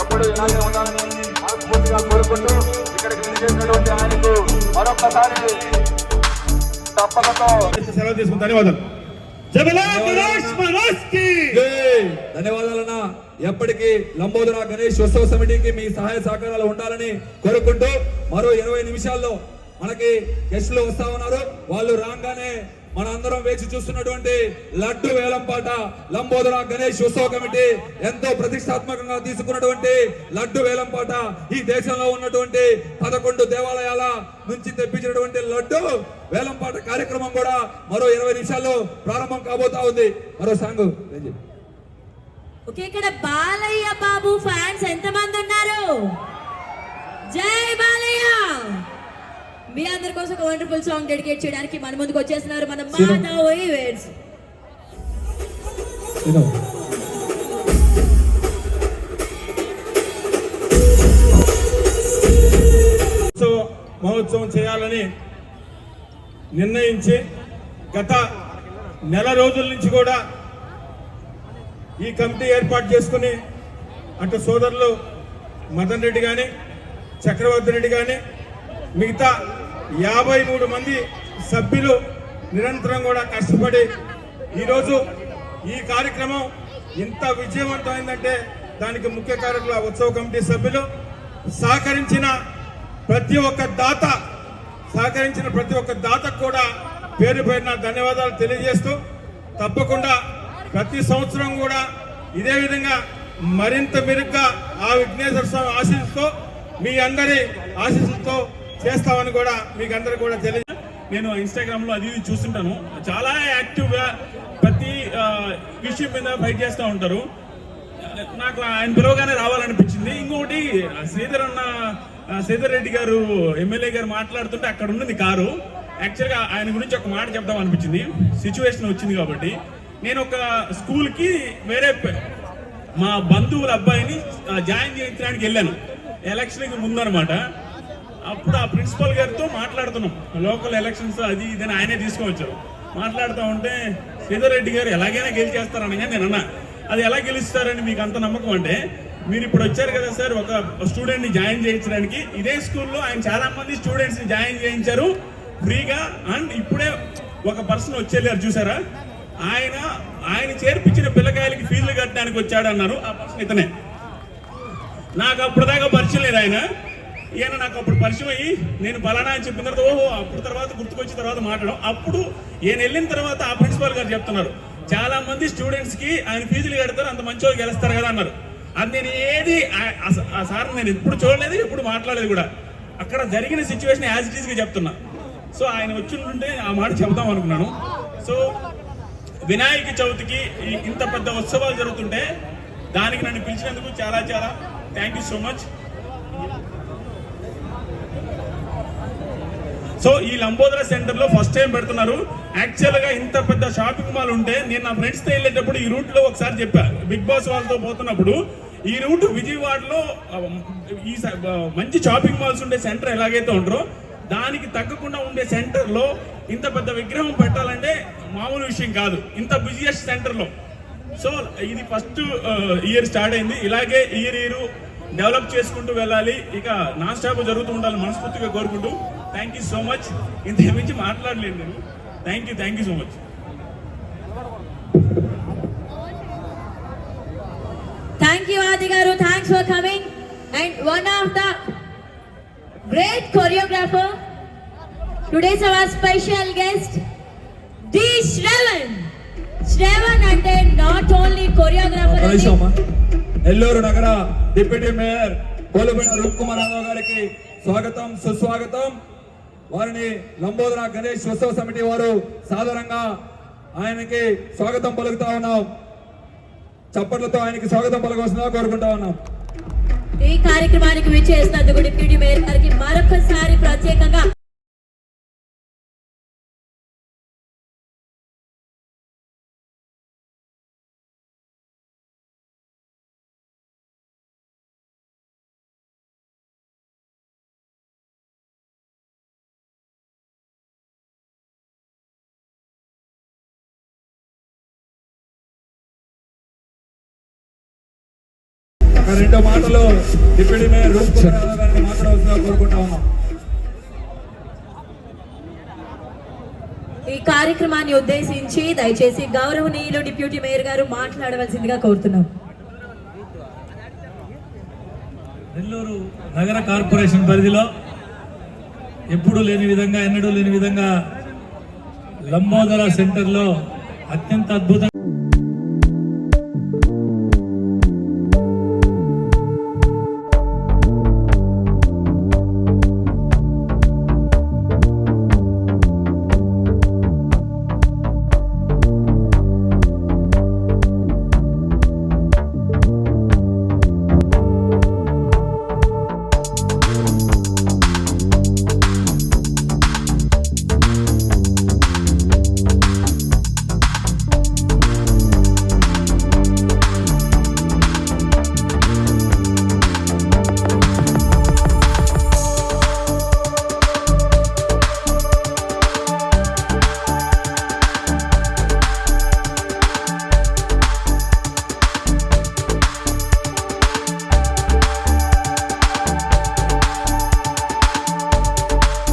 ఎప్పుడు ఇలాగే ఉండాలని మనస్ఫూర్తిగా కోరుకుంటూ ఇక్కడికి విచ్చేసినటువంటి ఆయనకు మరొకసారి తప్పకతో సెలవు తీసుకుని ధన్యవాదాలు. ధన్యవాదాలన్నా. ఎప్పటికీ లంబోదర గణేష్ ఉత్సవ సమితికి మీ సహాయ సహకారాలు ఉండాలని కోరుకుంటూ మరో 20 నిమిషాల్లో మనకి గెస్టులు వస్తా ఉన్నారు. వాళ్ళు రాగానే మనందరం వేచి చూస్తున్నటువంటి లడ్డు వేలంపాట లంబోదర గణేష్ ఉత్సవ కమిటీ ఎంతో ప్రతిష్టాత్మకంగా తీసుకున్నటువంటి లడ్డు వేలంపాట ఈ దేశంలో ఉన్నటువంటి 11 దేవాలయాల నుంచి తెప్పించినటువంటి లడ్డు వేలంపాట కార్యక్రమం కూడా మరో 20 నిమిషాల్లో ప్రారంభం కాబోతా ఉంది. మరో సాంగ్ ఓకే. ఇక్కడ బాలయ్య బాబు ఫ్యాన్స్ ఎంతమంది ఉన్నారు? జై బాలయ్య. మీ అందరి కోసం ఒక వండర్ఫుల్ సాంగ్ డెడికేట్ చేయడానికి మన ముందుకు వచ్చేస్తున్నారు మన మాధవ్ ఈవెంట్స్. మహోత్సవం చేయాలని నిర్ణయించి గత నెల రోజుల నుంచి కూడా ఈ కమిటీ ఏర్పాటు చేసుకుని అటు సోదరులు మదన్ రెడ్డి కానీ చక్రవర్తి రెడ్డి కానీ మిగతా 53 మంది సభ్యులు నిరంతరం కూడా కష్టపడి ఈరోజు ఈ కార్యక్రమం ఇంత విజయవంతమైందంటే దానికి ముఖ్య కారకులు ఉత్సవ కమిటీ సభ్యులు సహకరించిన ప్రతి ఒక్క దాతకు కూడా పేరు పేరున ధన్యవాదాలు తెలియజేస్తూ తప్పకుండా ప్రతి సంవత్సరం కూడా ఇదే విధంగా మరింత మెరుగ్గా ఆ విఘ్నేశ్వర స్వామి ఆశీస్సుతో మీ అందరి ఆశీస్సులతో చేస్తామని కూడా మీకు అందరు కూడా తెలియదు. నేను ఇన్స్టాగ్రామ్ లో అది చూస్తుంటాను, చాలా యాక్టివ్ గా ప్రతి విషయం మీద ఫైట్ చేస్తూ ఉంటారు. నాకు ఆయన పిలవగానే రావాలనిపించింది. ఇంకొకటి శ్రీధర్ రెడ్డి గారు ఎమ్మెల్యే గారు మాట్లాడుతుంటే అక్కడ ఉన్నది కారు. యాక్చువల్గా ఆయన గురించి ఒక మాట చెప్దాం అనిపించింది. సిచ్యువేషన్ వచ్చింది కాబట్టి నేను ఒక స్కూల్కి వేరే మా బంధువుల అబ్బాయిని జాయిన్ చేయించడానికి వెళ్ళాను, ఎలక్షన్కి ముందు అనమాట. అప్పుడు ఆ ప్రిన్సిపల్ గారితో మాట్లాడుతున్నాం, లోకల్ ఎలక్షన్స్ అది ఇదని ఆయనే తీసుకువచ్చారు. మాట్లాడుతూ ఉంటే శ్రీధర్ రెడ్డి గారు ఎలాగైనా గెలిచేస్తారని నేను అన్నా. అది ఎలా గెలుస్తారని మీకు అంత నమ్మకం అంటే, మీరు ఇప్పుడు వచ్చారు కదా సార్ ఒక స్టూడెంట్ని జాయిన్ చేయించడానికి, ఇదే స్కూల్లో ఆయన చాలా మంది స్టూడెంట్స్ని జాయిన్ చేయించారు ఫ్రీగా. అండ్ ఇప్పుడే ఒక పర్సన్ వచ్చేళ్ళారు చూసారా, ఆయన చేర్పించిన పిల్లకాయలకి ఫీజులు కట్టడానికి వచ్చాడు అన్నారు. ఆ పర్సన్ ఇతనే. నాకు అప్పుడు దాకా పరిచయం లేదు ఆయన. ఈయన నాకు అప్పుడు పరిచయం అయ్యి నేను పలానా అని చెప్పిన తర్వాత ఓహో అప్పుడు తర్వాత గుర్తుకొచ్చిన తర్వాత మాట్లాడడం. అప్పుడు ఈయన వెళ్ళిన తర్వాత ఆ ప్రిన్సిపాల్ గారు చెప్తున్నారు, చాలా మంది స్టూడెంట్స్ కి ఆయన ఫీజులు కడతారు, అంత మంచి వాళ్ళు గెలుస్తారు కదా అన్నారు. అది నేను ఏది ఆ సార్ నేను ఎప్పుడు చూడలేదు, ఎప్పుడు మాట్లాడలేదు కూడా. అక్కడ జరిగిన సిచ్యువేషన్ యాజ్ ఇట్ ఈస్ గా చెప్తున్నా. సో ఆయన వచ్చి ఉంటే ఆ మాట చెప్దాం అనుకున్నాను. సో వినాయక చవితికి ఇంత పెద్ద ఉత్సవాలు జరుగుతుంటే దానికి నన్ను పిలిచినందుకు చాలా చాలా thank you so much. So ఈ లంబోదర సెంటర్ లో ఫస్ట్ టైం పెడుతున్నారు. యాక్చువల్ గా ఇంత పెద్ద షాపింగ్ మాల్ ఉంటే నేను నా ఫ్రెండ్స్ తో వెళ్ళేటప్పుడు ఈ రూట్ లో ఒకసారి చెప్పా, బిగ్ బాస్ వాళ్ళతో పోతున్నప్పుడు ఈ రూట్ విజయవాడలో ఈ మంచి షాపింగ్ మాల్స్ ఉండే సెంటర్ ఎలాగైతే ఉంటారో దానికి తగ్గకుండా ఉండే సెంటర్ లో ఇంత పెద్ద విగ్రహం పెట్టాలంటే మామూలు విషయం కాదు, ఇంత బిజియెస్ట్ సెంటర్ లో. సో ఇది ఫస్ట్ ఇయర్ స్టార్ట్ అయింది. ఇలాగే ఇయర్ డెవలప్ చేసుకుంటూ వెళ్ళాలి, ఇక నాన్ స్టాప్ జరుగుతూ ఉండాలి మనస్ఫూర్తిగా కోరుకుంటూ. Thank you so much. ఇంత మించి మాట్లాడలేదు నేను. Thank you so much. Thank you ఆది గారు, thanks for coming. And one of the great choreographer, today's our special guest D Shravan అంటే not only choreographer, నెల్లూరు నగర డిప్యూటీ మేయర్ పోలుబెట్ట రూప్ కుమార్ రావు గారికి స్వాగతం సుస్వాగతం. వారిని లంబోదర గణేష్ ఉత్సవ సమితి వారు సాధారణంగా ఆయనకి స్వాగతం పలుకుతా ఉన్నాం. చప్పట్లతో ఆయనకి స్వాగతం పలకవలసిందిగా కోరుకుంటా ఉన్నాం. ఈ కార్యక్రమానికి విచ్చేసినందుకు డిప్యూటీ మేయర్ గారికి మరొకసారి ప్రత్యేకంగా రెండు మాటలు డిప్యూటీ మేయర్ రూప్ కుమార్ యాదవ్ గారిని మాట్లాడవలసిందిగా కోరుకుంటా ఉన్నాం. ఈ కార్యక్రమాన్ని ఉద్దేశించి దయచేసి గౌరవనీయులు డిప్యూటీ మేయర్ గారు మాట్లాడవలసిందిగా కోరుతున్నాం. నెల్లూరు నగర కార్పొరేషన్ పరిధిలో ఎప్పుడూ లేని విధంగా ఎన్నడూ లేని విధంగా లంబోదర సెంటర్లో అత్యంత అద్భుతంగా